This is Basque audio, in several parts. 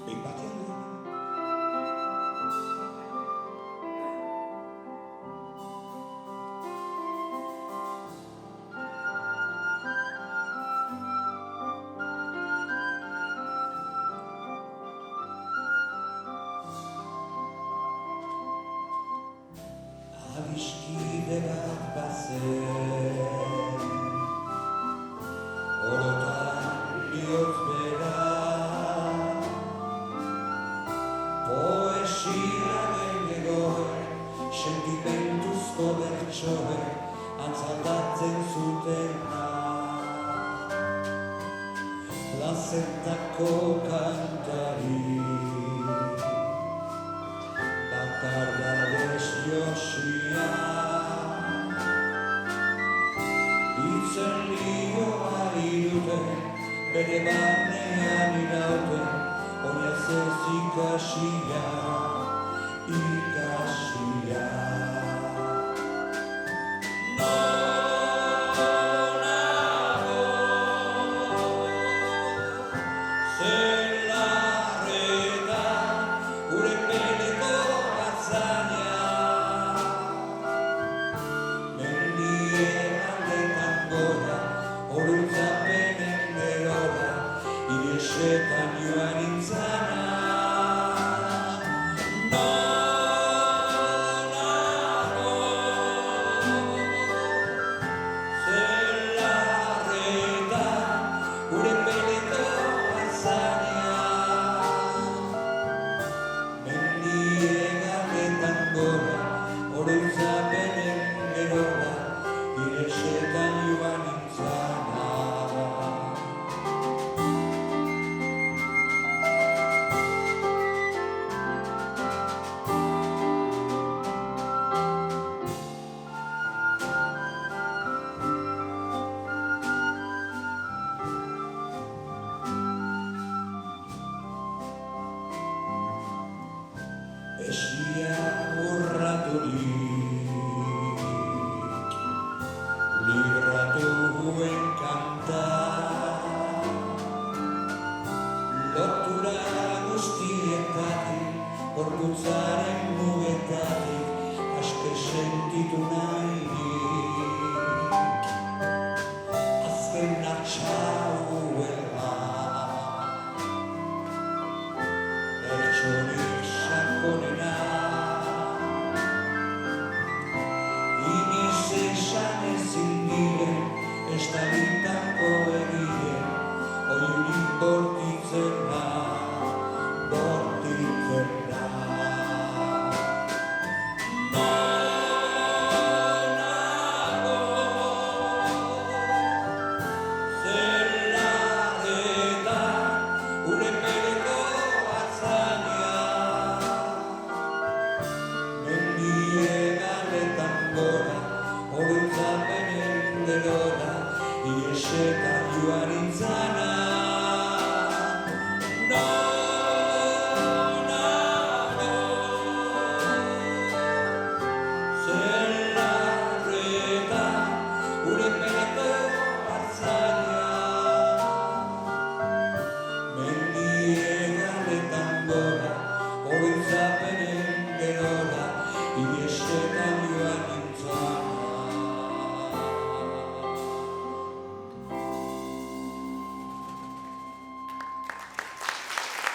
behin batean du. Adiskide bat bazen, orotan bihotz bera, poesia gehiagoen, sentimentuzko bertsoen, antzaldatzen zutena. Plazentako kantari, bakardadez josia, itzen lioa iruten, bere barnean irauten, oinez ez ikasia, ikasia. Nonago, zelarretan, gure peleko atzaina, mendien aldetan gora, oroitzapenen gerora, iresetan joan nintzana. Nonago, zelarretan, gure peleko atzaina, mendien aldetan gora, oroitzapenen gerora, iresetan joan nintzana. Esia urraturik, libratu guen kanta, lotura guztietatik, gorputzaren mugetatik, aske sentitu nahirik, azken atxauela, bertsorik sakonena, inoiz esan ezin diren, estalitako egien, oiurik bortitzena, bortitzena. Nonago, zelarretan, gure peleko atzaina, mendien aldetan gora, oroitzapenen gerora, iresetan joan nintzana. Nonago, zelarretan, gure peleko atzaina, mendien aldetan gora, oroitzapenen gerora, iresetan joan nintzana.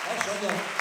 Oso ondo.